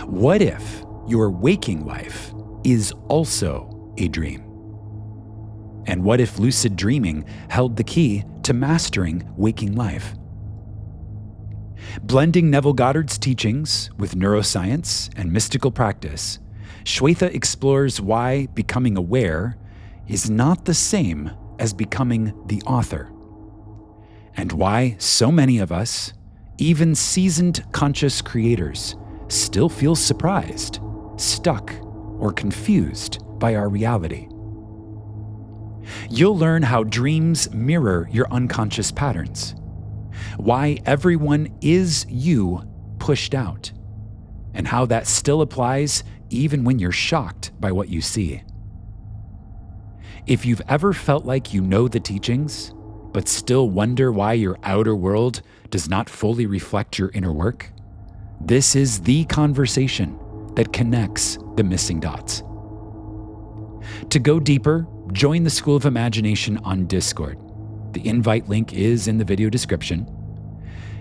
What if your waking life is also a dream? And what if lucid dreaming held the key to mastering waking life? Blending Neville Goddard's teachings with neuroscience and mystical practice, Shveta explores why becoming aware is not the same as becoming the author, and why so many of us, even seasoned conscious creators, still feel surprised, stuck, or confused by our reality. You'll learn how dreams mirror your unconscious patterns, why everyone is you pushed out, and how that still applies even when you're shocked by what you see. If you've ever felt like you know the teachings, but still wonder why your outer world does not fully reflect your inner work, this is the conversation that connects the missing dots. To go deeper, join the School of Imagination on Discord. The invite link is in the video description.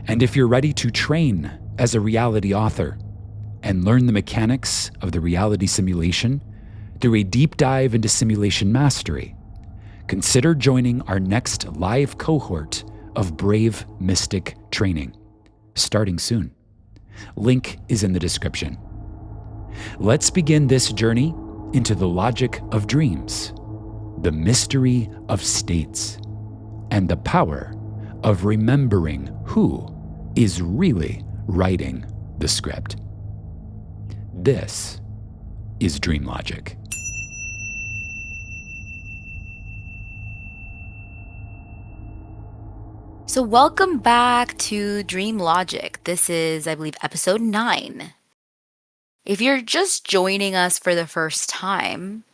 And if you're ready to train as a reality author and learn the mechanics of the reality simulation through a deep dive into simulation mastery, consider joining our next live cohort of Brave Mystic training, starting soon. Link is in the description. Let's begin this journey into the logic of dreams, the mystery of states, and the power of remembering who is really writing the script. This is DreamLogic. So welcome back to DreamLogic. This is, I believe, episode 9. If you're just joining us for the first time,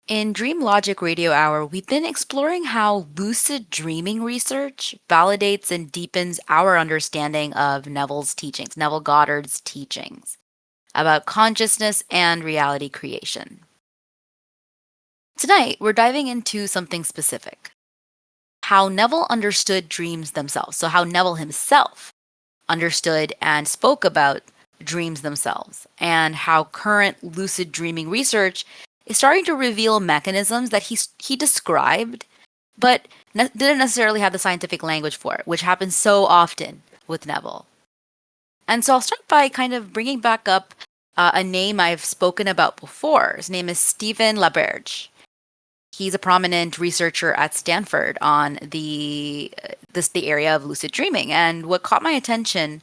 in DreamLogic Radio Hour, we've been exploring how lucid dreaming research validates and deepens our understanding of Neville Goddard's teachings about consciousness and reality creation. Tonight, we're diving into something specific. How Neville understood dreams themselves. So how Neville himself understood and spoke about dreams themselves, and how current lucid dreaming research is starting to reveal mechanisms that he described, but didn't necessarily have the scientific language for it, which happens so often with Neville. And so I'll start by kind of bringing back up a name I've spoken about before. His name is Stephen LaBerge. He's a prominent researcher at Stanford on the area of lucid dreaming. And what caught my attention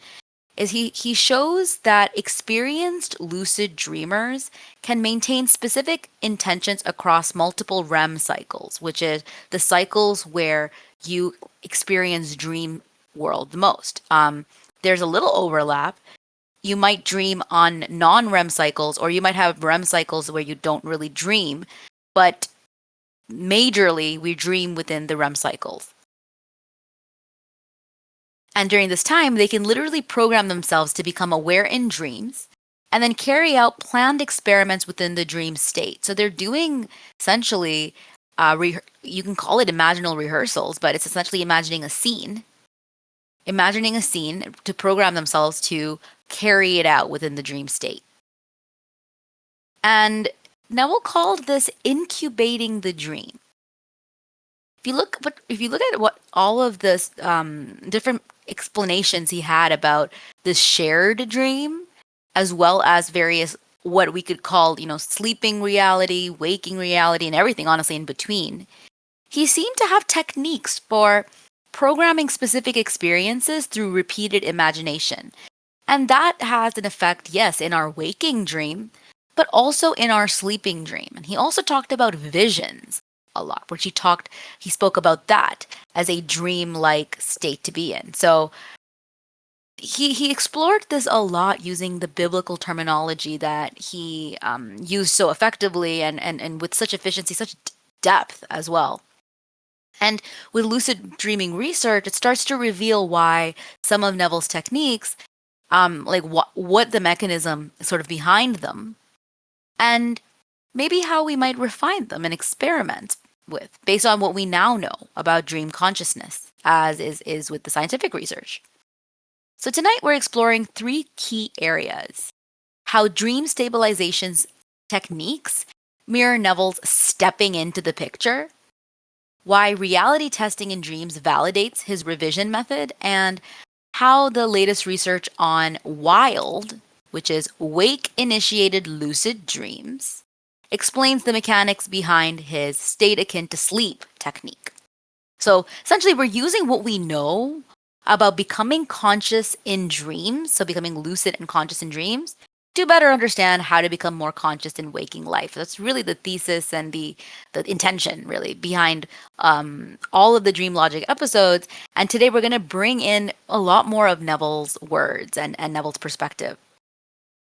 is he shows that experienced lucid dreamers can maintain specific intentions across multiple REM cycles, which is the cycles where you experience dream world the most. There's a little overlap. You might dream on non-REM cycles, or you might have REM cycles where you don't really dream, but majorly we dream within the REM cycles. And during this time, they can literally program themselves to become aware in dreams and then carry out planned experiments within the dream state. So they're doing essentially, you can call it imaginal rehearsals, but it's essentially imagining a scene to program themselves to carry it out within the dream state. And Neville called this incubating the dream. If you look at what all of this different explanations he had about the shared dream, as well as various what we could call, sleeping reality, waking reality, and everything honestly in between, he seemed to have techniques for programming specific experiences through repeated imagination. And that has an effect, yes, in our waking dream, but also in our sleeping dream. And he also talked about visions a lot, which he spoke about that as a dream-like state to be in. So he explored this a lot using the biblical terminology that he used so effectively and with such efficiency, such depth as well. And with lucid dreaming research, it starts to reveal why some of Neville's techniques, like what the mechanism sort of behind them, and maybe how we might refine them and experiment with, based on what we now know about dream consciousness, as is with the scientific research. So tonight we're exploring 3 key areas: how dream stabilization's techniques mirror Neville's stepping into the picture, why reality testing in dreams validates his revision method, and how the latest research on wild, which is wake initiated lucid dreams, explains the mechanics behind his state akin to sleep technique. So essentially, we're using what we know about becoming conscious in dreams, so becoming lucid and conscious in dreams, to better understand how to become more conscious in waking life. That's really the thesis and the intention, really, behind all of the DreamLogic episodes. And today we're going to bring in a lot more of Neville's words and Neville's perspective.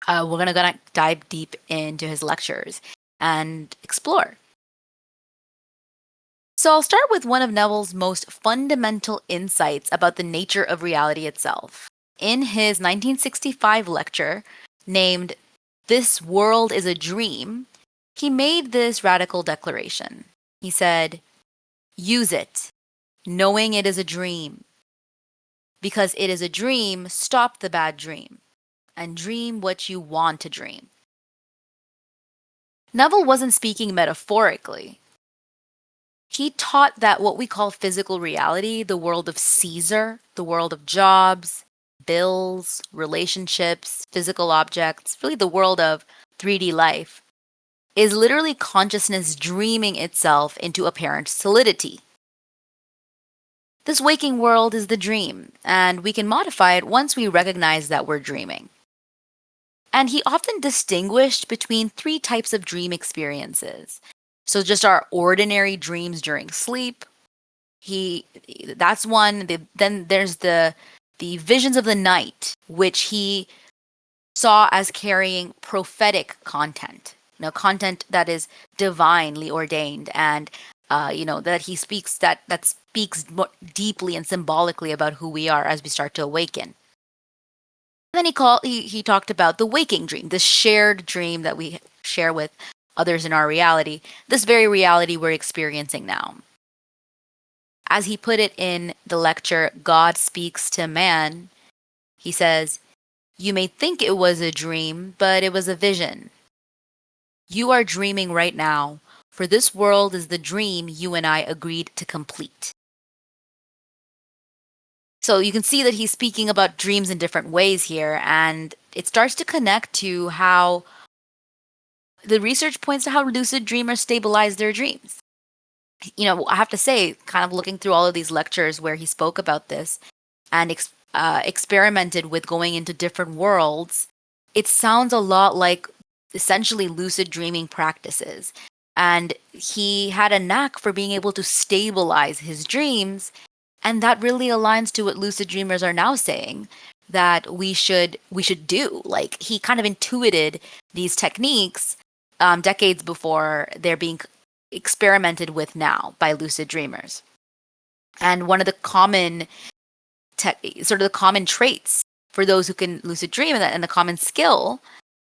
We're going to dive deep into his lectures and explore. So I'll start with one of Neville's most fundamental insights about the nature of reality itself. In his 1965 lecture, named "This World is a Dream," he made this radical declaration. He said, "Use it, knowing it is a dream. Because it is a dream, stop the bad dream, and dream what you want to dream." Neville wasn't speaking metaphorically. He taught that what we call physical reality, the world of Caesar, the world of jobs, bills, relationships, physical objects, really the world of 3D life, is literally consciousness dreaming itself into apparent solidity. This waking world is the dream, and we can modify it once we recognize that we're dreaming. And he often distinguished between 3 types of dream experiences. So just our ordinary dreams during sleep. That's one. Then there's the visions of the night, which he saw as carrying prophetic content. Content that is divinely ordained, and that he speaks that speaks more deeply and symbolically about who we are as we start to awaken. And then he talked about the waking dream, this shared dream that we share with others in our reality, this very reality we're experiencing now. As he put it in the lecture, God Speaks to Man, he says, "You may think it was a dream, but it was a vision. You are dreaming right now, for this world is the dream you and I agreed to complete." So you can see that he's speaking about dreams in different ways here, and it starts to connect to how the research points to how lucid dreamers stabilize their dreams. I have to say, kind of looking through all of these lectures where he spoke about this and experimented with going into different worlds, it sounds a lot like essentially lucid dreaming practices. And he had a knack for being able to stabilize his dreams. And that really aligns to what lucid dreamers are now saying that we should do. Like, he kind of intuited these techniques decades before they're being experimented with now by lucid dreamers. And one of the common traits for those who can lucid dream, and the common skill,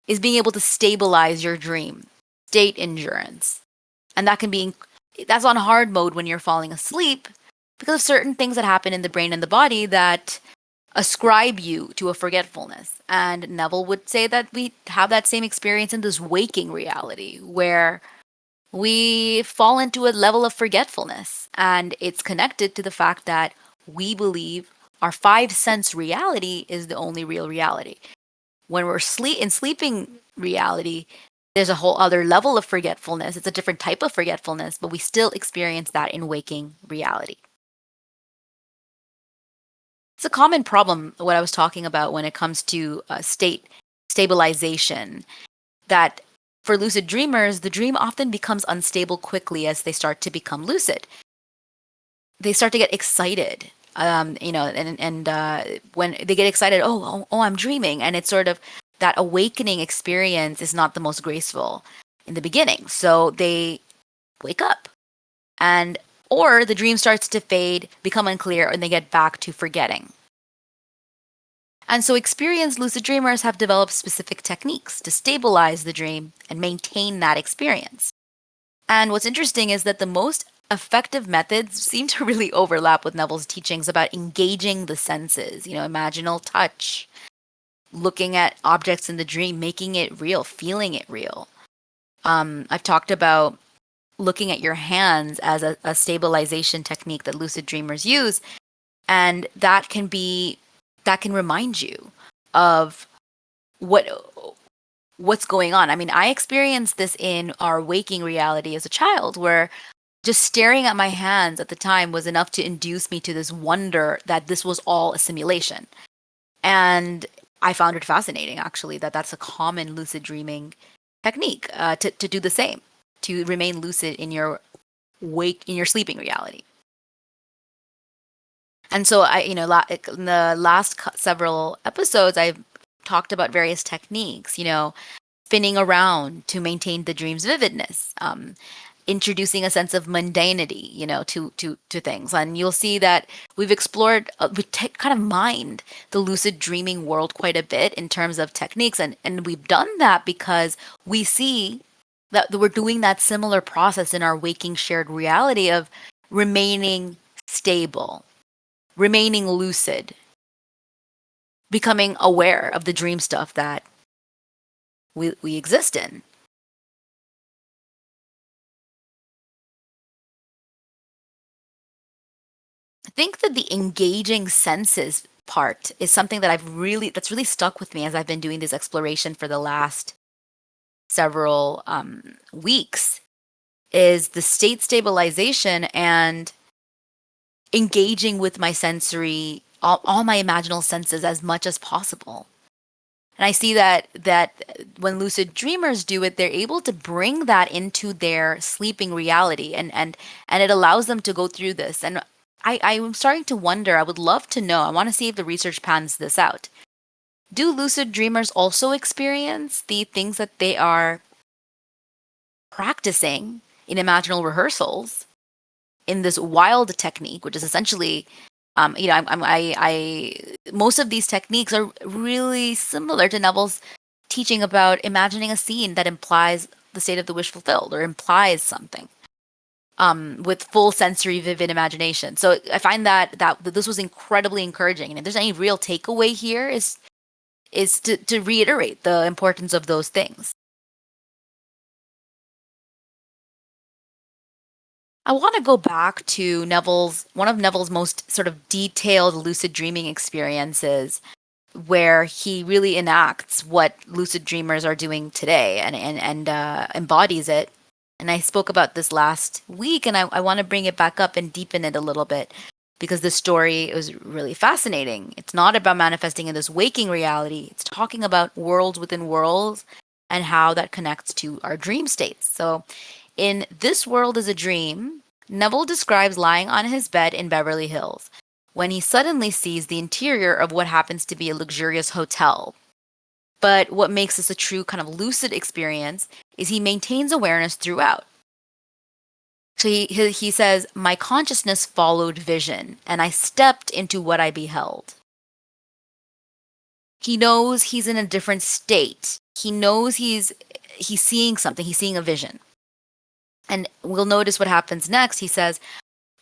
is being able to stabilize your dream, state endurance. And that's on hard mode when you're falling asleep because of certain things that happen in the brain and the body that ascribe you to a forgetfulness. And Neville would say that we have that same experience in this waking reality where we fall into a level of forgetfulness. And it's connected to the fact that we believe our 5-sense reality is the only real reality. When we're in sleeping reality, there's a whole other level of forgetfulness. It's a different type of forgetfulness, but we still experience that in waking reality. It's a common problem, what I was talking about when it comes to state stabilization, that for lucid dreamers, the dream often becomes unstable quickly as they start to become lucid. They start to get excited, and when they get excited, oh, I'm dreaming. And it's sort of that awakening experience is not the most graceful in the beginning. So they wake up or the dream starts to fade, become unclear, and they get back to forgetting. And so experienced lucid dreamers have developed specific techniques to stabilize the dream and maintain that experience. And what's interesting is that the most effective methods seem to really overlap with Neville's teachings about engaging the senses, imaginal touch, looking at objects in the dream, making it real, feeling it real. I've talked about looking at your hands as a stabilization technique that lucid dreamers use, and that can remind you of what's going on. I mean, I experienced this in our waking reality as a child, where just staring at my hands at the time was enough to induce me to this wonder that this was all a simulation. And I found it fascinating, actually, that that's a common lucid dreaming technique, to do the same, to remain lucid in your sleeping reality. And so in the last several episodes, I've talked about various techniques, spinning around to maintain the dream's vividness, introducing a sense of mundanity, to things. And you'll see that we've explored, kind of mined the lucid dreaming world quite a bit in terms of techniques. And we've done that because we see that we're doing that similar process in our waking shared reality of remaining stable, remaining lucid, becoming aware of the dream stuff that we exist in. I think that the engaging senses part is something that's really stuck with me as I've been doing this exploration for the last several weeks, is the state stabilization and engaging with my sensory, all my imaginal senses as much as possible. And I see that when lucid dreamers do it, they're able to bring that into their sleeping reality, and it allows them to go through this. And I'm starting to wonder, I would love to know, I want to see if the research pans this out. Do lucid dreamers also experience the things that they are practicing in imaginal rehearsals in this wild technique, which is essentially, most of these techniques are really similar to Neville's teaching about imagining a scene that implies the state of the wish fulfilled or implies something, with full sensory vivid imagination. So I find that this was incredibly encouraging. And if there's any real takeaway here is to reiterate the importance of those things. I want to go back to one of Neville's most sort of detailed lucid dreaming experiences, where he really enacts what lucid dreamers are doing today and embodies it. And I spoke about this last week, and I want to bring it back up and deepen it a little bit, because the story was really fascinating. It's not about manifesting in this waking reality. It's talking about worlds within worlds and how that connects to our dream states. So in This World is a Dream, Neville describes lying on his bed in Beverly Hills when he suddenly sees the interior of what happens to be a luxurious hotel. But what makes this a true kind of lucid experience is he maintains awareness throughout. So he says, "My consciousness followed vision, and I stepped into what I beheld." He knows he's in a different state. He knows he's seeing something. He's seeing a vision. And we'll notice what happens next. He says,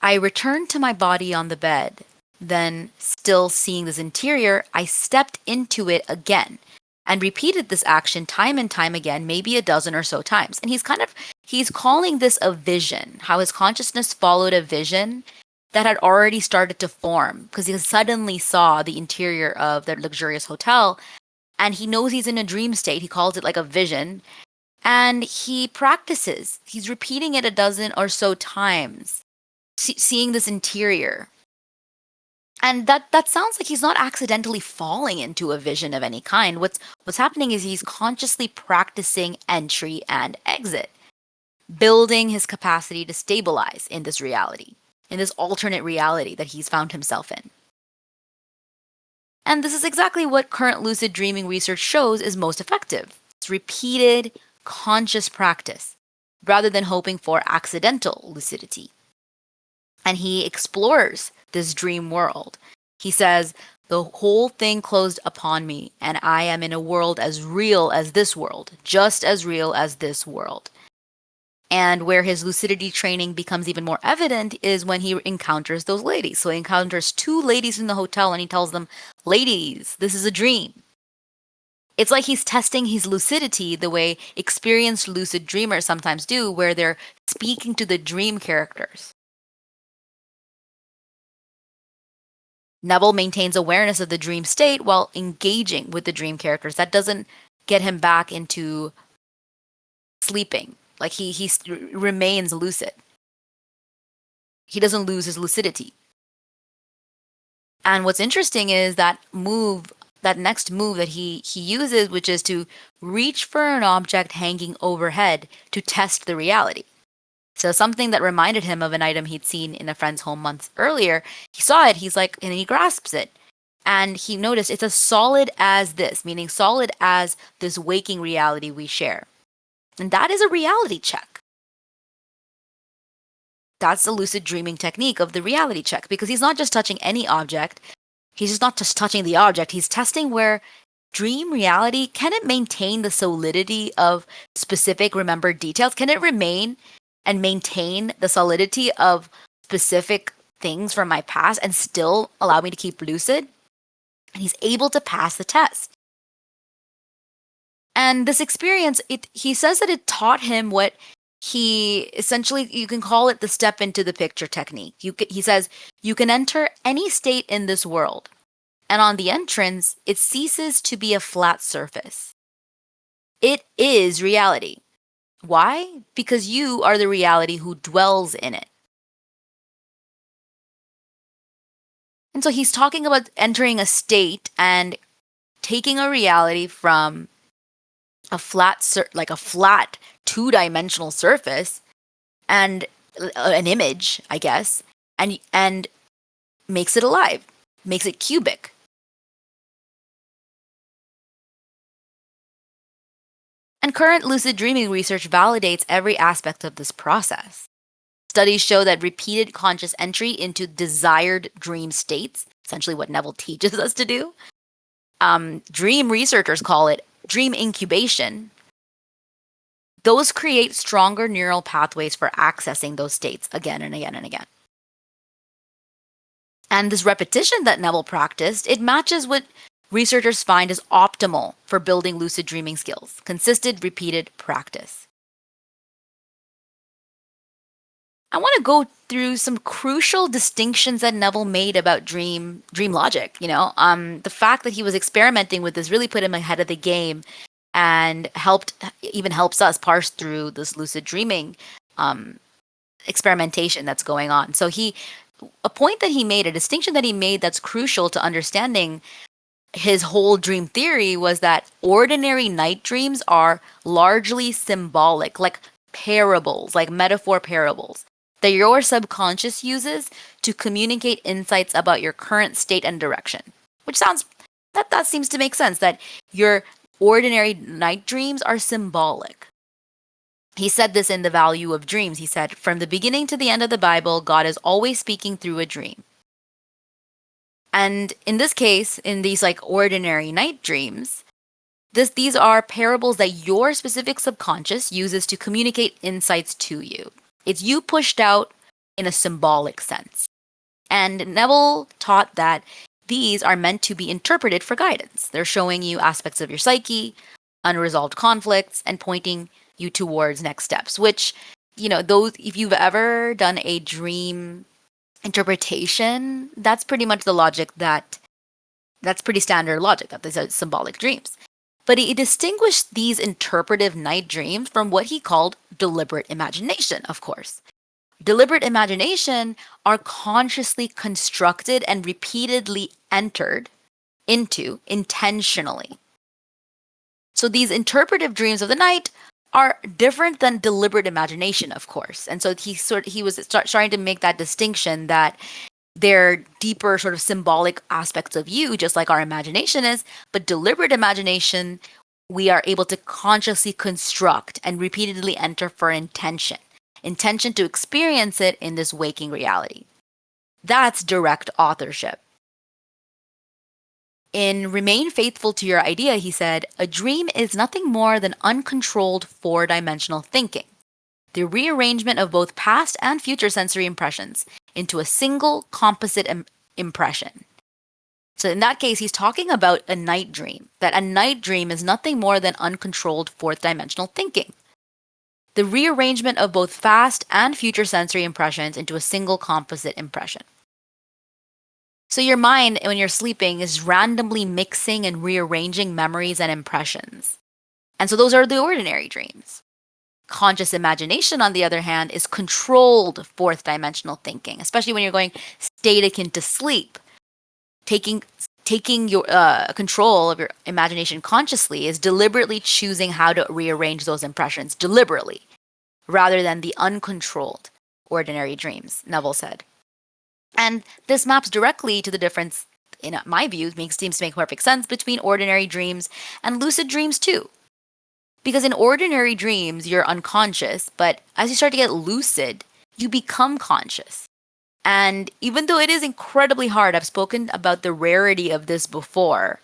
"I returned to my body on the bed. Then, still seeing this interior, I stepped into it again and repeated this action time and time again, maybe a dozen or so times." And he's calling this a vision, how his consciousness followed a vision that had already started to form, because he suddenly saw the interior of the luxurious hotel, and he knows he's in a dream state. He calls it like a vision. And he practices. He's repeating it a dozen or so times, seeing this interior. And that sounds like he's not accidentally falling into a vision of any kind. What's happening is he's consciously practicing entry and exit, building his capacity to stabilize in this reality, in this alternate reality that he's found himself in. And this is exactly what current lucid dreaming research shows is most effective. It's repeated, conscious practice, rather than hoping for accidental lucidity. And he explores this dream world. He says, "The whole thing closed upon me, and I am in a world as real as this world, just as real as this world." And where his lucidity training becomes even more evident is when he encounters those ladies. So he encounters two ladies in the hotel, and he tells them, "Ladies, this is a dream." It's like he's testing his lucidity the way experienced lucid dreamers sometimes do, where they're speaking to the dream characters. Neville maintains awareness of the dream state while engaging with the dream characters. That doesn't get him back into sleeping. Like he remains lucid. He doesn't lose his lucidity. And what's interesting is that next move that he uses, which is to reach for an object hanging overhead to test the reality. So something that reminded him of an item he'd seen in a friend's home months earlier, he saw it, he's like, and he grasps it. And he noticed it's as solid as this, meaning solid as this waking reality we share. And that is a reality check. That's the lucid dreaming technique of the reality check, because he's not just touching any object. He's just not just touching the object. He's testing where dream reality, can it maintain the solidity of specific remembered details? Can it remain and maintain the solidity of specific things from my past and still allow me to keep lucid? And he's able to pass the test. And this experience, he says that it taught him what he essentially, you can call it the step into the picture technique. He says, you can enter any state in this world, and on the entrance, it ceases to be a flat surface. It is reality. Why? Because you are the reality who dwells in it. And so he's talking about entering a state and taking a reality from a flat two-dimensional surface and an image, I guess, and makes it alive, makes it cubic. And current lucid dreaming research validates every aspect of this process. Studies show that repeated conscious entry into desired dream states, essentially what Neville teaches us to do. Dream researchers call it dream incubation. Those create stronger neural pathways for accessing those states again and again and again. And this repetition that Neville practiced, it matches what researchers find is optimal for building lucid dreaming skills: consistent, repeated practice. I want to go through some crucial distinctions that Neville made about dream logic. The fact that he was experimenting with this really put him ahead of the game and helps us parse through this lucid dreaming experimentation that's going on. So a distinction that he made that's crucial to understanding his whole dream theory was that ordinary night dreams are largely symbolic, like parables, like metaphor parables, that your subconscious uses to communicate insights about your current state and direction. Which that seems to make sense, that your ordinary night dreams are symbolic. He said this in The Value of Dreams. He said, from the beginning to the end of the Bible, God is always speaking through a dream. And in this case, in these like ordinary night dreams, these are parables that your specific subconscious uses to communicate insights to you. It's you pushed out in a symbolic sense. And Neville taught that these are meant to be interpreted for guidance. They're showing you aspects of your psyche, unresolved conflicts, and pointing you towards next steps, which, those, if you've ever done a dream interpretation, that's pretty much the logic that's pretty standard logic, that these are symbolic dreams. But he distinguished these interpretive night dreams from what he called deliberate imagination, of course. Deliberate imagination are consciously constructed and repeatedly entered into intentionally. So these interpretive dreams of the night are different than deliberate imagination, of course. And so he was starting to make that distinction that they're deeper sort of symbolic aspects of you, just like our imagination is. But deliberate imagination, we are able to consciously construct and repeatedly enter for intention to experience it in this waking reality. That's direct authorship. In Remain Faithful to Your Idea, he said, a dream is nothing more than uncontrolled four-dimensional thinking, the rearrangement of both past and future sensory impressions into a single composite impression. So in that case, he's talking about a night dream, that a night dream is nothing more than uncontrolled fourth dimensional thinking. The rearrangement of both past and future sensory impressions into a single composite impression. So your mind, when you're sleeping, is randomly mixing and rearranging memories and impressions. And so those are the ordinary dreams. Conscious imagination, on the other hand, is controlled fourth dimensional thinking, especially when you're going state akin to sleep. Taking your control of your imagination consciously is deliberately choosing how to rearrange those impressions deliberately, rather than the uncontrolled ordinary dreams, Neville said. And this maps directly to the difference, in my view, seems to make perfect sense between ordinary dreams and lucid dreams too. Because in ordinary dreams, you're unconscious, but as you start to get lucid, you become conscious. And even though it is incredibly hard, I've spoken about the rarity of this before,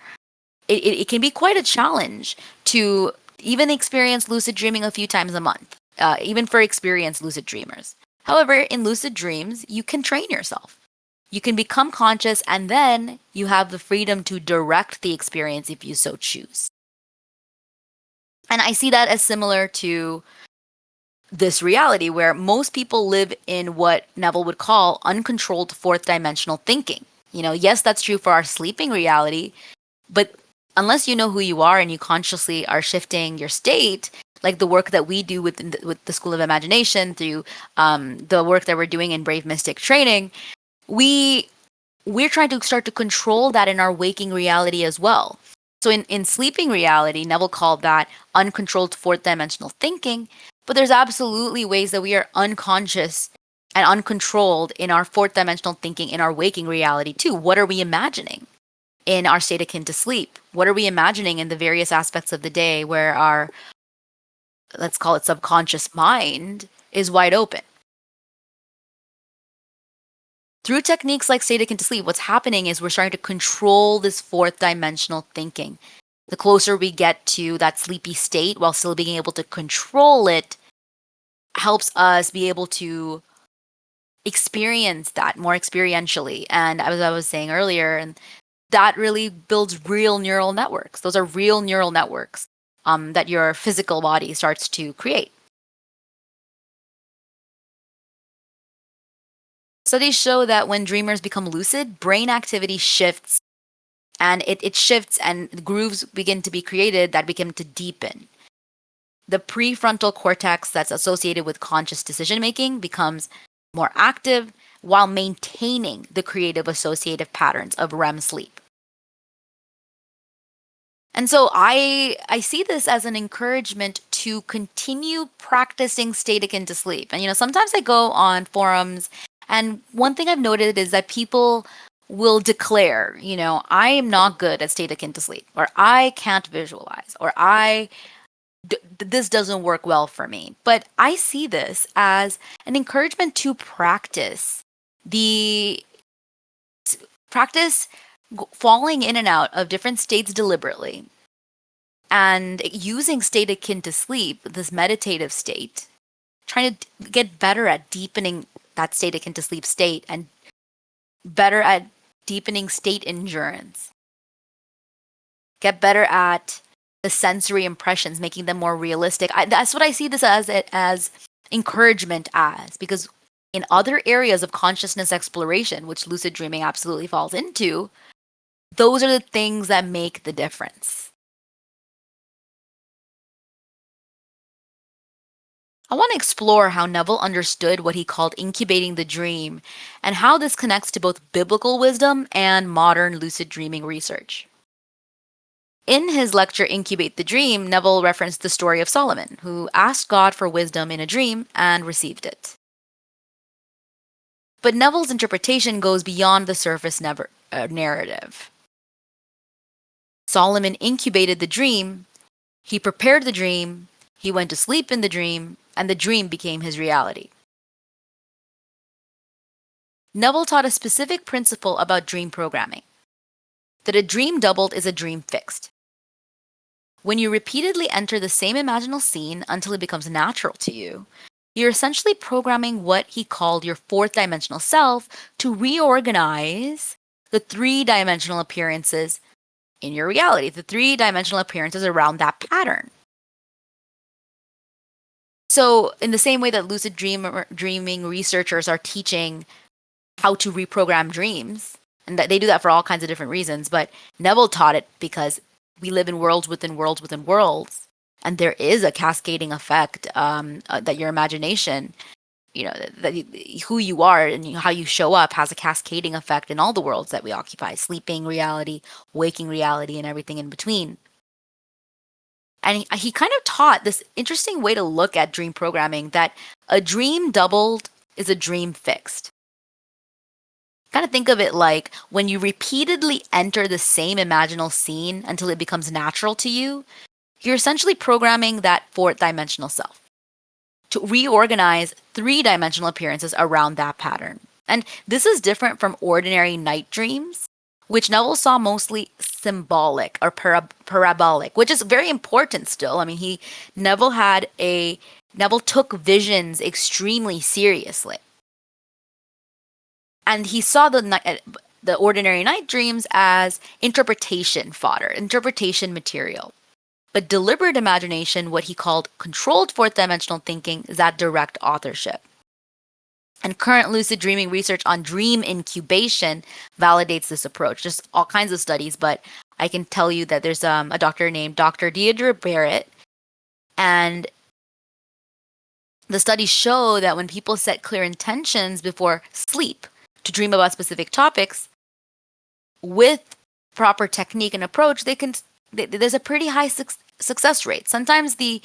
it can be quite a challenge to even experience lucid dreaming a few times a month, even for experienced lucid dreamers. However, in lucid dreams, you can train yourself. You can become conscious, and then you have the freedom to direct the experience if you so choose. And I see that as similar to this reality where most people live in what Neville would call uncontrolled fourth dimensional thinking. Yes, that's true for our sleeping reality, but unless you know who you are and you consciously are shifting your state, like the work that we do with the School of Imagination, through the work that we're doing in Brave Mystic training, we're trying to start to control that in our waking reality as well. So in sleeping reality, Neville called that uncontrolled fourth dimensional thinking, but there's absolutely ways that we are unconscious and uncontrolled in our fourth dimensional thinking in our waking reality too. What are we imagining in our state akin to sleep? What are we imagining in the various aspects of the day where our, let's call it subconscious mind, is wide open? Through techniques like state akin to sleep, what's happening is we're starting to control this fourth dimensional thinking. The closer we get to that sleepy state while still being able to control it, helps us be able to experience that more experientially. And as I was saying earlier, and that really builds real neural networks. Those are real neural networks that your physical body starts to create. Studies show that when dreamers become lucid, brain activity shifts, and it shifts, and grooves begin to be created that begin to deepen. The prefrontal cortex that's associated with conscious decision making becomes more active while maintaining the creative associative patterns of REM sleep. And so I see this as an encouragement to continue practicing state akin to sleep. And sometimes I go on forums, and one thing I've noted is that people will declare, I am not good at state akin to sleep, or I can't visualize, or this doesn't work well for me. But I see this as an encouragement to practice falling in and out of different states deliberately, and using state akin to sleep, this meditative state, trying to get better at deepening that state akin to sleep state, and better at deepening state endurance. Get better at the sensory impressions, making them more realistic. That's what I see this as encouragement as, because in other areas of consciousness exploration, which lucid dreaming absolutely falls into, those are the things that make the difference. I want to explore how Neville understood what he called incubating the dream, and how this connects to both biblical wisdom and modern lucid dreaming research. In his lecture, Incubate the Dream, Neville referenced the story of Solomon, who asked God for wisdom in a dream and received it. But Neville's interpretation goes beyond the surface narrative. Solomon incubated the dream, he prepared the dream, he went to sleep in the dream, and the dream became his reality. Neville taught a specific principle about dream programming, that a dream doubled is a dream fixed. When you repeatedly enter the same imaginal scene until it becomes natural to you, you're essentially programming what he called your fourth dimensional self to reorganize the three-dimensional appearances in your reality, the three-dimensional appearances around that pattern. So in the same way that dreaming researchers are teaching how to reprogram dreams, and that they do that for all kinds of different reasons, but Neville taught it because we live in worlds within worlds within worlds, and there is a cascading effect that your imagination, who you are and how you show up has a cascading effect in all the worlds that we occupy: sleeping reality, waking reality, and everything in between. And he kind of taught this interesting way to look at dream programming, that a dream doubled is a dream fixed. Kind of think of it like when you repeatedly enter the same imaginal scene until it becomes natural to you, you're essentially programming that fourth dimensional self to reorganize three-dimensional appearances around that pattern. And this is different from ordinary night dreams, which Neville saw mostly symbolic or parabolic, which is very important still. I mean, Neville took visions extremely seriously. And he saw the ordinary night dreams as interpretation fodder, interpretation material. But deliberate imagination, what he called controlled fourth dimensional thinking, is that direct authorship. And current lucid dreaming research on dream incubation validates this approach. Just all kinds of studies, but I can tell you that there's a doctor named Dr. Deirdre Barrett, and the studies show that when people set clear intentions before sleep to dream about specific topics, with proper technique and approach, there's a pretty high success rate. Sometimes the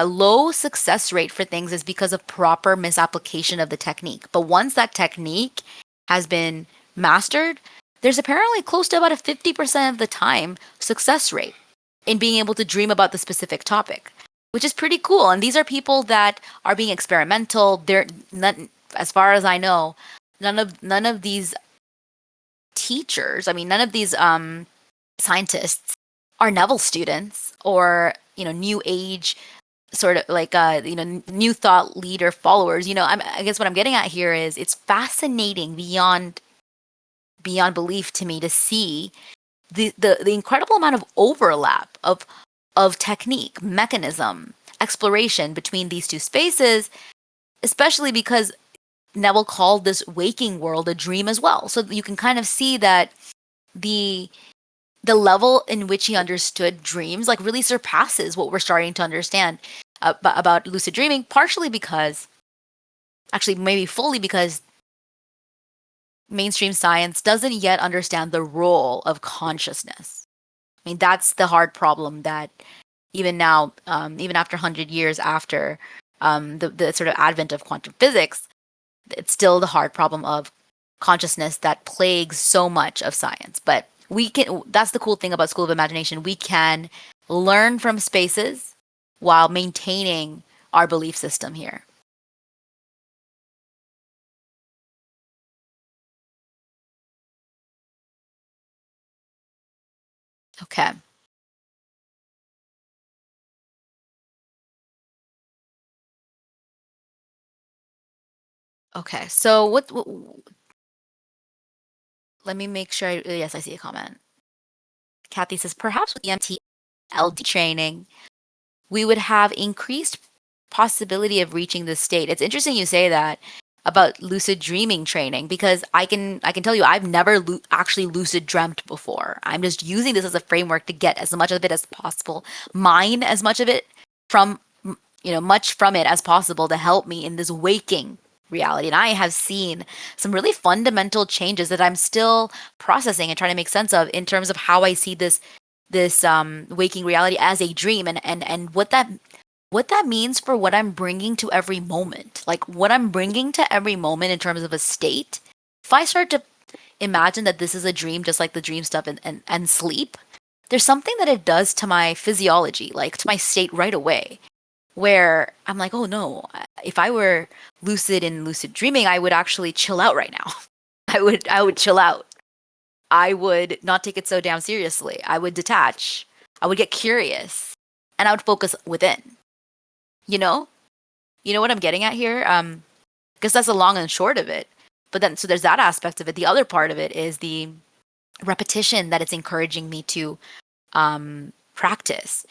low success rate for things is because of proper misapplication of the technique. But once that technique has been mastered, there's apparently close to about a 50% of the time success rate in being able to dream about the specific topic, which is pretty cool. And these are people that are being experimental. They're not, as far as I know, none of these teachers, none of these scientists are Neville students or new age sort of like new thought leader followers. I guess what I'm getting at here is it's fascinating beyond belief to me to see the incredible amount of overlap of technique, mechanism, exploration between these two spaces, especially because Neville called this waking world a dream as well. So you can kind of see that the level in which he understood dreams really surpasses what we're starting to understand about lucid dreaming, partially because, actually maybe fully because, mainstream science doesn't yet understand the role of consciousness. That's the hard problem that even now, even after 100 years after the sort of advent of quantum physics, it's still the hard problem of consciousness that plagues so much of science. But that's the cool thing about School of Imagination. We can learn from spaces while maintaining our belief system here. Okay. Okay. So what let me make sure. Yes, I see a comment. Kathy says, perhaps with EMT LD training, we would have increased possibility of reaching this state. It's interesting you say that about lucid dreaming training, because I can tell you I've never actually lucid dreamt before. I'm just using this as a framework to get as much of it as possible, mine as much of it from much from it as possible to help me in this waking reality. And I have seen some really fundamental changes that I'm still processing and trying to make sense of in terms of how I see this waking reality as a dream, and what that means for what I'm bringing to every moment. Like what I'm bringing to every moment in terms of a state. If I start to imagine that this is a dream, just like the dream stuff and sleep, there's something that it does to my physiology, like to my state right away, where I'm like, oh no, if I were lucid in lucid dreaming, I would actually chill out right now. I would chill out. I would not take it so damn seriously. I would detach. I would get curious, and I would focus within. You know what I'm getting at here? Because that's the long and short of it. But then, so there's that aspect of it. The other part of it is the repetition that it's encouraging me to practice.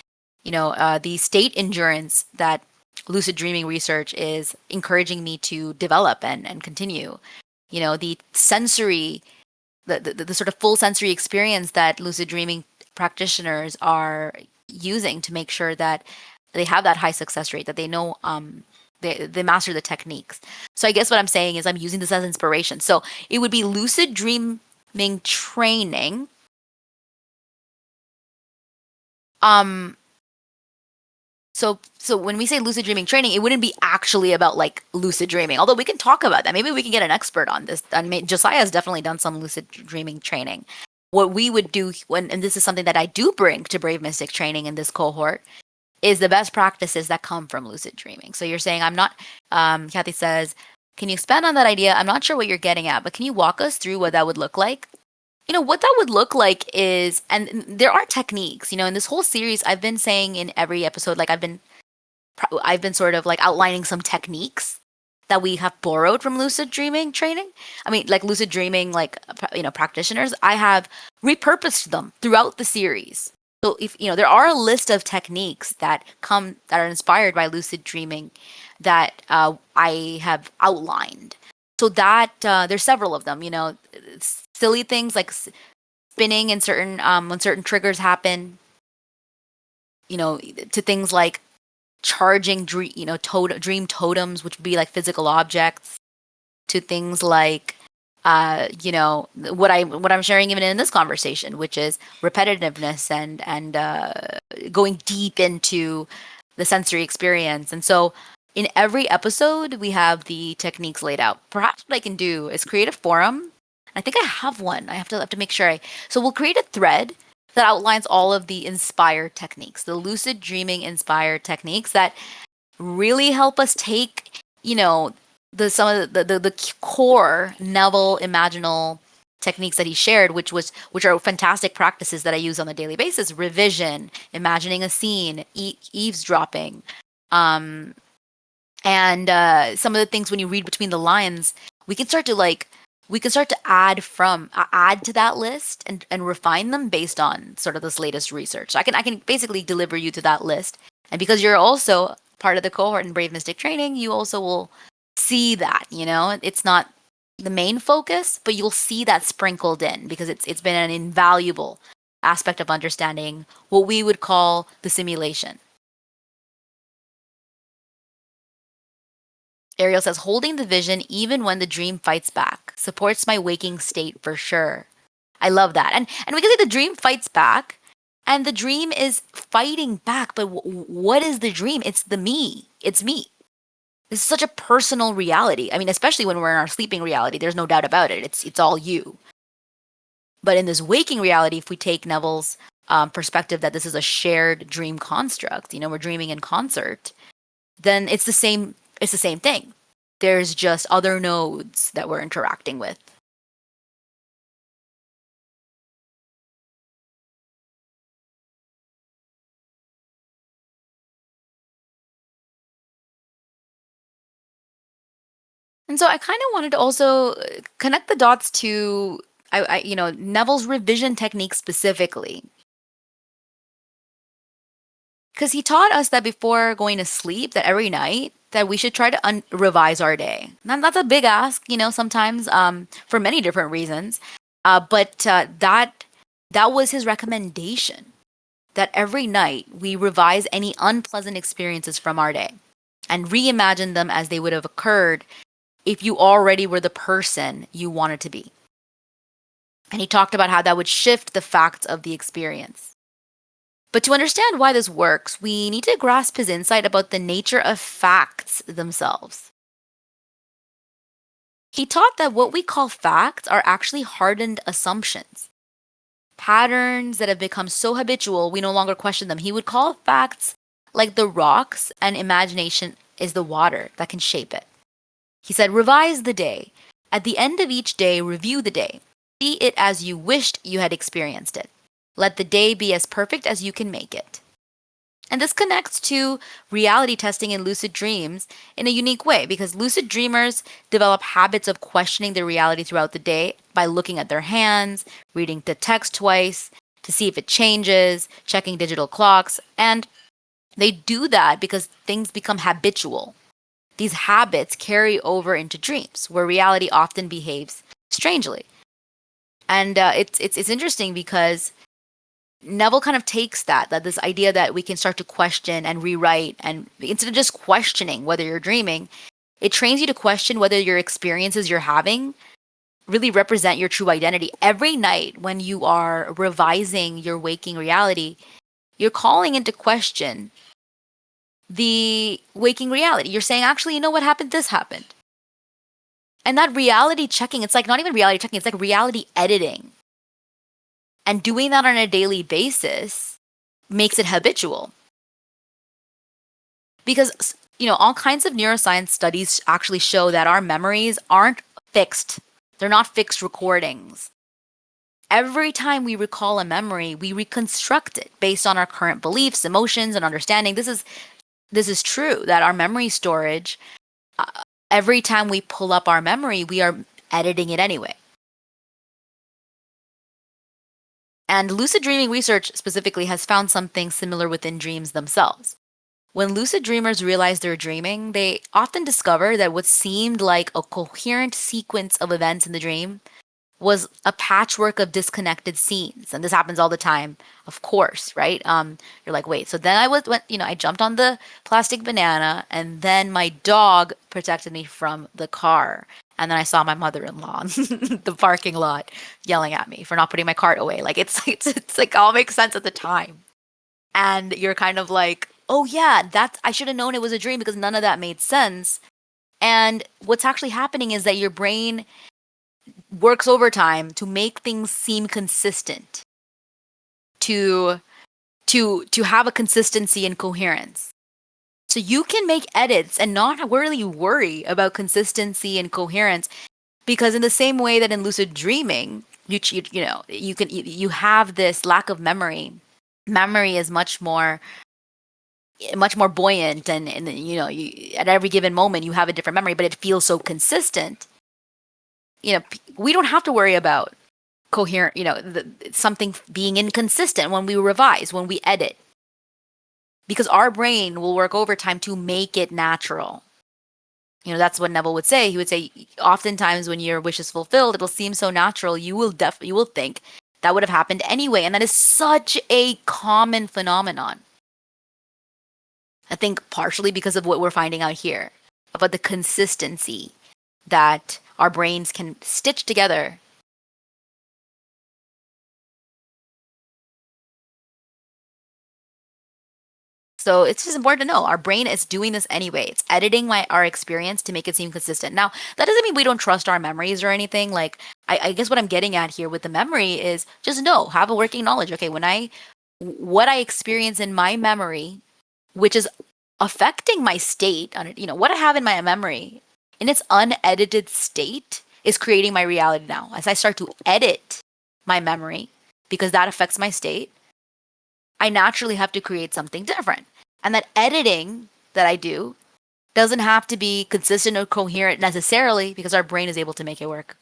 The state endurance that lucid dreaming research is encouraging me to develop and continue. The sensory, the sort of full sensory experience that lucid dreaming practitioners are using to make sure that they have that high success rate, that they know they master the techniques. So I guess what I'm saying is I'm using this as inspiration. So it would be lucid dreaming training. So when we say lucid dreaming training, it wouldn't be actually about like lucid dreaming. Although we can talk about that. Maybe we can get an expert on this. I mean, Josiah has definitely done some lucid dreaming training. What we would do and this is something that I do bring to Brave Mystic training in this cohort, is the best practices that come from lucid dreaming. So you're saying, I'm not, Kathy says, can you expand on that idea? I'm not sure what you're getting at, but can you walk us through what that would look like? What that would look like is, and there are techniques, in this whole series, I've been saying in every episode, like I've been sort of like outlining some techniques that we have borrowed from lucid dreaming training. I mean, like lucid dreaming, like, practitioners, I have repurposed them throughout the series. So if, there are a list of techniques that are inspired by lucid dreaming that I have outlined. So that there's several of them, silly things like spinning in certain when certain triggers happen, to things like charging dream totems, which would be like physical objects, to things like what I'm sharing even in this conversation, which is repetitiveness and going deep into the sensory experience. And so in every episode, we have the techniques laid out. Perhaps what I can do is create a forum. I think I have one. I have to make sure so we'll create a thread that outlines all of the inspired techniques, the lucid dreaming inspired techniques that really help us take, some of the core Neville imaginal techniques that he shared, which are fantastic practices that I use on a daily basis: revision, imagining a scene, eavesdropping, and some of the things when you read between the lines, we can start to add to that list and refine them based on sort of this latest research. So I can basically deliver you to that list, and because you're also part of the cohort in Brave Mystic training, you also will see that, it's not the main focus, but you'll see that sprinkled in because it's been an invaluable aspect of understanding what we would call the simulation. Ariel says, holding the vision even when the dream fights back supports my waking state for sure. I love that. And we can say the dream fights back and the dream is fighting back. But what is the dream? It's the me. It's me. This is such a personal reality. I mean, especially when we're in our sleeping reality, there's no doubt about it. It's all you. But in this waking reality, if we take Neville's perspective that this is a shared dream construct, we're dreaming in concert, then it's the same thing. There's just other nodes that we're interacting with. And so I kind of wanted to also connect the dots to, Neville's revision technique specifically. Because he taught us that before going to sleep, that every night, that we should try to revise our day. And that's a big ask, sometimes for many different reasons. But that was his recommendation, that every night we revise any unpleasant experiences from our day and reimagine them as they would have occurred if you already were the person you wanted to be. And he talked about how that would shift the facts of the experience. But to understand why this works, we need to grasp his insight about the nature of facts themselves. He taught that what we call facts are actually hardened assumptions, patterns that have become so habitual we no longer question them. He would call facts like the rocks, and imagination is the water that can shape it. He said, revise the day. At the end of each day, review the day. See it as you wished you had experienced it. Let the day be as perfect as you can make it. And this connects to reality testing in lucid dreams in a unique way because lucid dreamers develop habits of questioning their reality throughout the day by looking at their hands, reading the text twice to see if it changes, checking digital clocks, and they do that because things become habitual. These habits carry over into dreams where reality often behaves strangely. And it's interesting because Neville kind of takes that this idea that we can start to question and rewrite, and instead of just questioning whether you're dreaming, it trains you to question whether your experiences you're having really represent your true identity. Every night when you are revising your waking reality, you're calling into question the waking reality. You're saying, actually, you know what happened? This happened. And that reality checking, it's like not even reality checking, it's like reality editing. And doing that on a daily basis makes it habitual. Because, all kinds of neuroscience studies actually show that our memories aren't fixed. They're not fixed recordings. Every time we recall a memory, we reconstruct it based on our current beliefs, emotions, and understanding. This is true that our memory storage, every time we pull up our memory, we are editing it anyway. And lucid dreaming research specifically has found something similar within dreams themselves. When lucid dreamers realize they're dreaming, they often discover that what seemed like a coherent sequence of events in the dream was a patchwork of disconnected scenes. And this happens all the time, of course, right? You're like, wait, so then I jumped on the plastic banana and then my dog protected me from the car. And then I saw my mother-in-law in the parking lot yelling at me for not putting my cart away. Like it's like all makes sense at the time. And you're kind of like, oh yeah, I should have known it was a dream because none of that made sense. And what's actually happening is that your brain works overtime to make things seem consistent, to have a consistency and coherence. So you can make edits and not really worry about consistency and coherence, because in the same way that in lucid dreaming, you have this lack of memory. Memory is much more buoyant, and at every given moment you have a different memory, but it feels so consistent. We don't have to worry about coherent, something being inconsistent when we revise, when we edit, because our brain will work overtime to make it natural. That's what Neville would say. He would say, oftentimes when your wish is fulfilled, it'll seem so natural, you will think that would have happened anyway. And that is such a common phenomenon. I think partially because of what we're finding out here about the consistency that our brains can stitch together. So it's just important to know our brain is doing this anyway. It's editing our experience to make it seem consistent. Now, that doesn't mean we don't trust our memories or anything. Like, I guess what I'm getting at here with the memory is just have a working knowledge. Okay, what I experience in my memory, which is affecting my state, what I have in my memory in its unedited state is creating my reality now. As I start to edit my memory, because that affects my state, I naturally have to create something different. And that editing that I do doesn't have to be consistent or coherent necessarily, because our brain is able to make it work.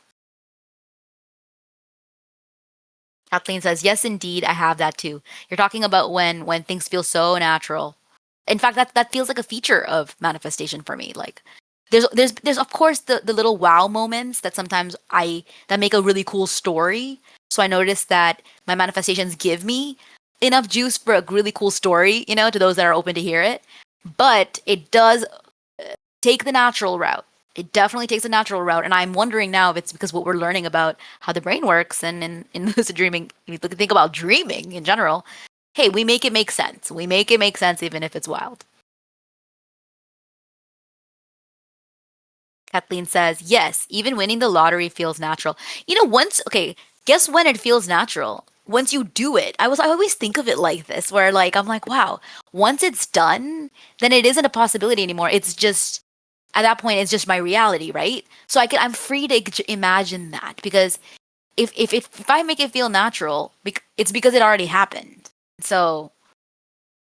Kathleen says, yes, indeed, I have that too. You're talking about when things feel so natural. In fact, that feels like a feature of manifestation for me. Like there's of course the little wow moments that sometimes that make a really cool story. So I noticed that my manifestations give me enough juice for a really cool story, to those that are open to hear it. But it does take the natural route. It definitely takes a natural route. And I'm wondering now if it's because what we're learning about how the brain works, and in lucid dreaming, you think about dreaming in general, hey, we make it make sense. We make it make sense even if it's wild. Kathleen says, yes, even winning the lottery feels natural. Guess when it feels natural? Once you do it. I always think of it like this, where I'm like, wow, once it's done, then it isn't a possibility anymore. It's just, at that point, it's just my reality, right? So I'm free to imagine that, because if I make it feel natural, it's because it already happened. So,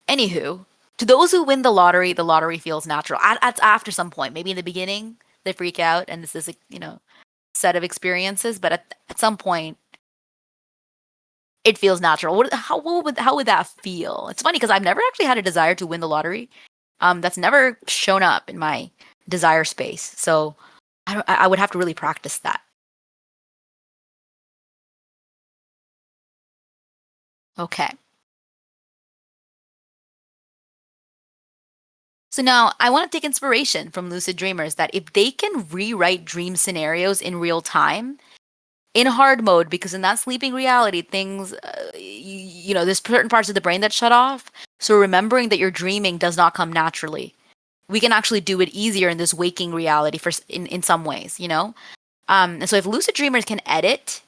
anywho, To those who win the lottery feels natural. After some point, maybe in the beginning, they freak out and this is a, set of experiences, but at some point, it feels natural. How would that feel? It's funny because I've never actually had a desire to win the lottery. That's never shown up in my desire space. So I would have to really practice that. Okay. So now I want to take inspiration from lucid dreamers that if they can rewrite dream scenarios in real time, in hard mode, because in that sleeping reality, things, there's certain parts of the brain that shut off. So remembering that you're dreaming does not come naturally. We can actually do it easier in this waking reality in some ways, And so if lucid dreamers can edit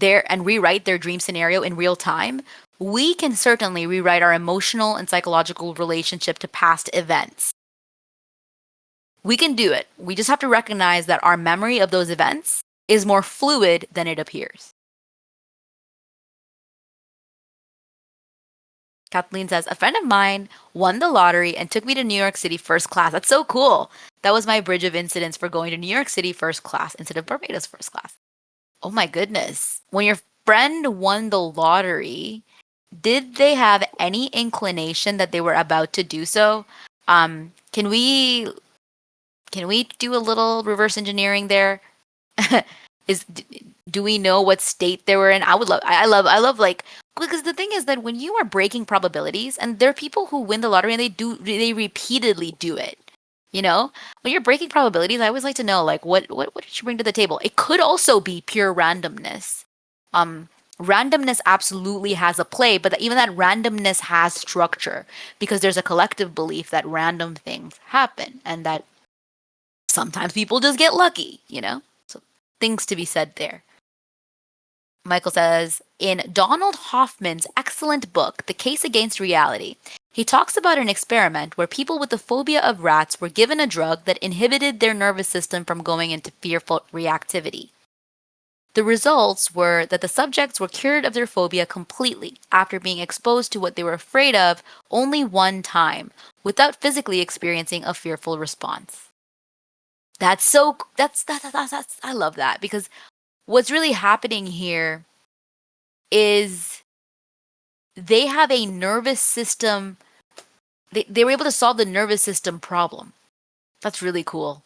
and rewrite their dream scenario in real time, we can certainly rewrite our emotional and psychological relationship to past events. We can do it. We just have to recognize that our memory of those events is more fluid than it appears. Kathleen says, a friend of mine won the lottery and took me to New York City first class. That's so cool. That was my bridge of incidents for going to New York City first class instead of Barbados first class. Oh my goodness. When your friend won the lottery, did they have any inclination that they were about to do so? Can we do a little reverse engineering there? Do we know what state they were in? I love like, because the thing is that when you are breaking probabilities, and there are people who win the lottery and they repeatedly do it. When you're breaking probabilities, I always like to know like what did you bring to the table? It could also be pure randomness. Randomness absolutely has a play, but even that randomness has structure because there's a collective belief that random things happen and that sometimes people just get lucky, So things to be said there. Michael says, in Donald Hoffman's excellent book, The Case Against Reality, he talks about an experiment where people with the phobia of rats were given a drug that inhibited their nervous system from going into fearful reactivity. The results were that the subjects were cured of their phobia completely after being exposed to what they were afraid of only one time, without physically experiencing a fearful response. That's I love that because what's really happening here is they have a nervous system. They were able to solve the nervous system problem. That's really cool.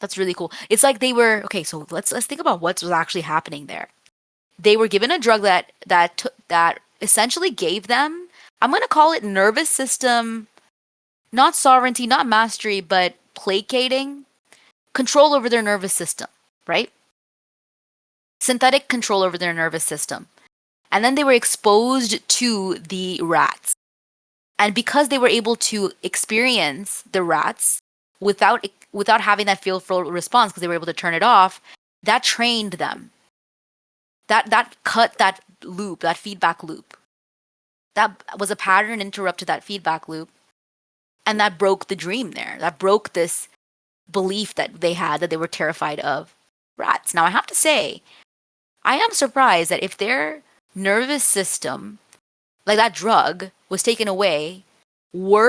It's like they were okay. So let's think about what was actually happening there. They were given a drug that essentially gave them. I'm going to call it nervous system, not sovereignty, not mastery, but placating, control over their nervous system, right? Synthetic control over their nervous system. And then they were exposed to the rats. And because they were able to experience the rats without having that fearful response, because they were able to turn it off, that trained them. That cut that loop, that feedback loop. That was a pattern interrupt to that feedback loop. And that broke the dream there. That broke this belief that they had that they were terrified of rats. Now, I have to say, I am surprised that if their nervous system, like that drug, was taken away,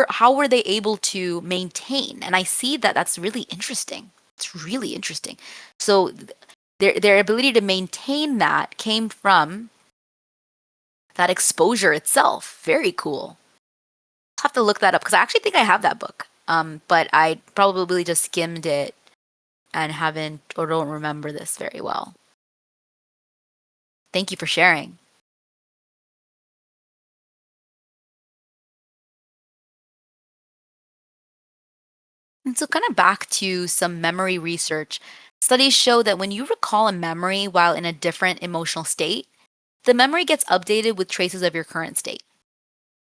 how were they able to maintain? And I see that that's really interesting. It's really interesting. So their ability to maintain that came from that exposure itself. Very cool. I'll have to look that up because I actually think I have that book. But I probably just skimmed it and haven't or don't remember this very well. Thank you for sharing. And so, kind of back to some memory research, studies show that when you recall a memory while in a different emotional state, the memory gets updated with traces of your current state.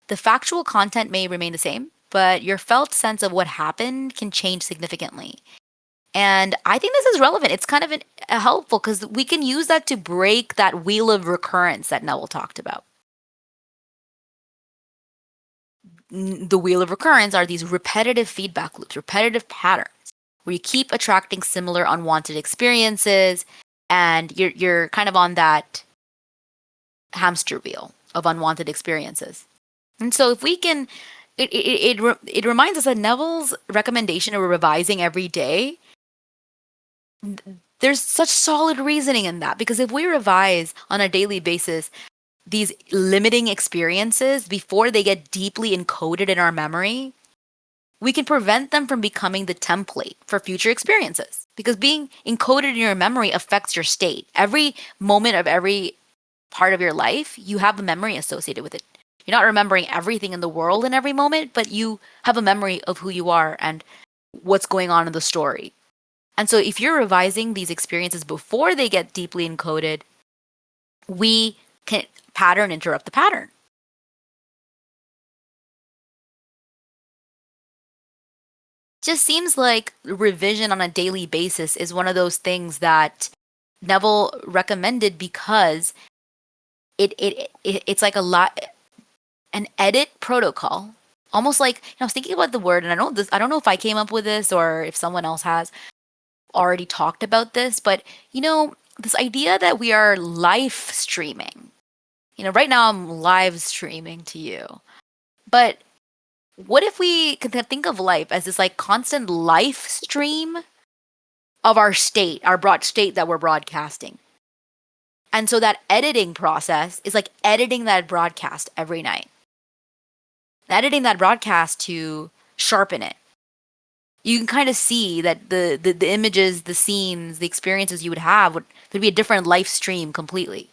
The factual content may remain the same, but your felt sense of what happened can change significantly. And I think this is relevant. It's kind of helpful because we can use that to break that wheel of recurrence that Neville talked about. The wheel of recurrence are these repetitive feedback loops, repetitive patterns, where you keep attracting similar unwanted experiences, and you're kind of on that hamster wheel of unwanted experiences. And so if we can it reminds us that Neville's recommendation of revising every day, there's such solid reasoning in that, because if we revise on a daily basis these limiting experiences before they get deeply encoded in our memory, we can prevent them from becoming the template for future experiences. Because being encoded in your memory affects your state. Every moment of every part of your life, you have a memory associated with it. You're not remembering everything in the world in every moment, but you have a memory of who you are and what's going on in the story. And so if you're revising these experiences before they get deeply encoded, we can pattern interrupt the pattern. Just seems like revision on a daily basis is one of those things that Neville recommended because it's like a lot, an edit protocol, almost like, I was thinking about the word, and I don't know if I came up with this or if someone else has already talked about this, but this idea that we are live streaming. Right now I'm live streaming to you, but what if we could think of life as this like constant life stream of our state, our broad state that we're broadcasting? And so that editing process is like editing that broadcast every night, editing that broadcast to sharpen it. You can kind of see that the images, the scenes, the experiences you would have would be a different life stream completely.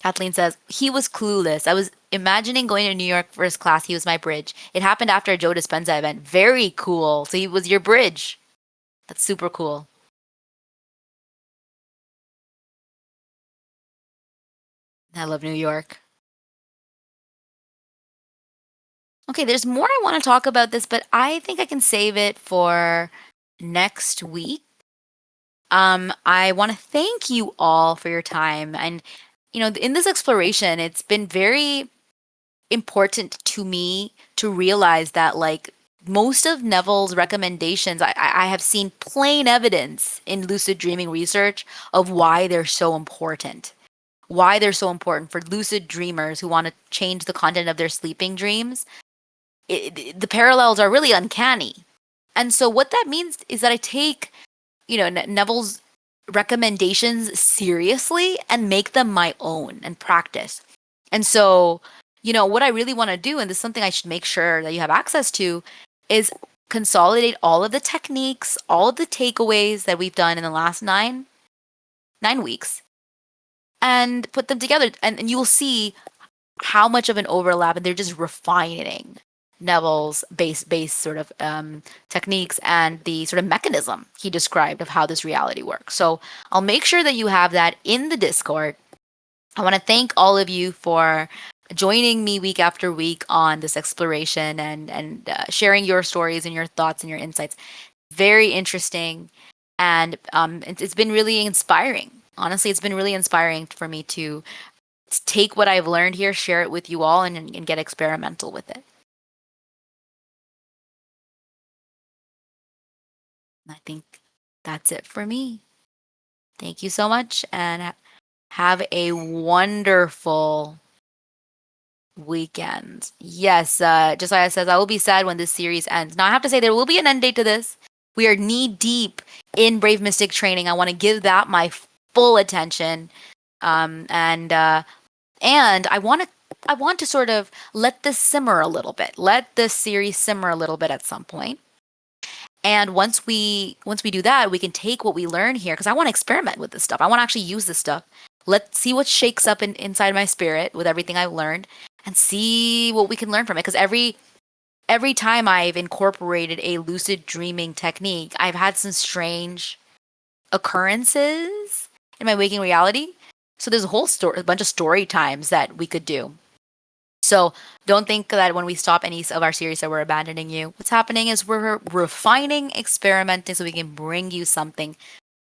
Kathleen says, he was clueless. I was imagining going to New York first class. He was my bridge. It happened after a Joe Dispenza event. Very cool. So he was your bridge. That's super cool. I love New York. Okay, there's more I want to talk about this, but I think I can save it for next week. I want to thank you all for your time. And, in this exploration, it's been very important to me to realize that, like, most of Neville's recommendations, I have seen plain evidence in lucid dreaming research of why they're so important. Why they're so important for lucid dreamers who want to change the content of their sleeping dreams. The parallels are really uncanny. And so what that means is that I take, Neville's recommendations seriously and make them my own and practice. And so, what I really want to do, and this is something I should make sure that you have access to, is consolidate all of the techniques, all of the takeaways that we've done in the last nine weeks, and put them together. And you will see how much of an overlap, and they're just refining Neville's base sort of techniques and the sort of mechanism he described of how this reality works. So I'll make sure that you have that in the Discord. I want to thank all of you for joining me week after week on this exploration and sharing your stories and your thoughts and your insights. Very interesting, and it's been really inspiring. Honestly, it's been really inspiring for me to take what I've learned here, share it with you all, and get experimental with it. I think that's it for me. Thank you so much, and have a wonderful weekend. Yes, Josiah says, I will be sad when this series ends. Now, I have to say, there will be an end date to this. We are knee deep in Brave Mystic training. I want to give that my full attention. And I want to sort of let this simmer a little bit. Let this series simmer a little bit at some point. And once we do that, we can take what we learn here, because I want to experiment with this stuff. I want to actually use this stuff. Let's see what shakes up inside my spirit with everything I've learned, and see what we can learn from it. Because every time I've incorporated a lucid dreaming technique, I've had some strange occurrences in my waking reality. So there's a bunch of story times that we could do. So don't think that when we stop any of our series that we're abandoning you. What's happening is we're refining, experimenting, so we can bring you something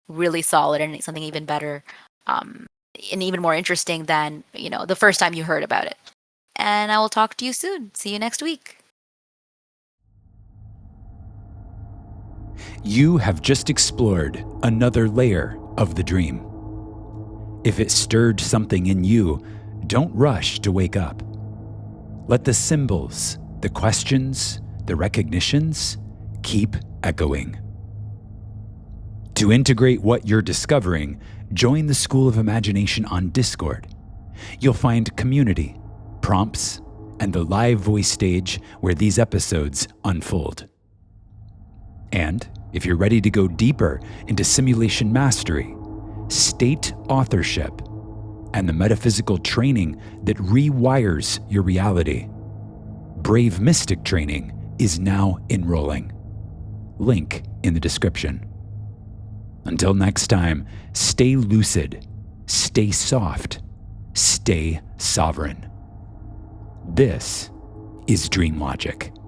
really solid and something even better, and even more interesting than, the first time you heard about it. And I will talk to you soon. See you next week. You have just explored another layer of the dream. If it stirred something in you, don't rush to wake up. Let the symbols, the questions, the recognitions keep echoing. To integrate what you're discovering, join the School of Imagination on Discord. You'll find community, prompts, and the live voice stage where these episodes unfold. And if you're ready to go deeper into simulation mastery, state authorship, and the metaphysical training that rewires your reality, Brave Mystic training is now enrolling. Link in the description. Until next time, stay lucid, stay soft, stay sovereign. This is DreamLogic.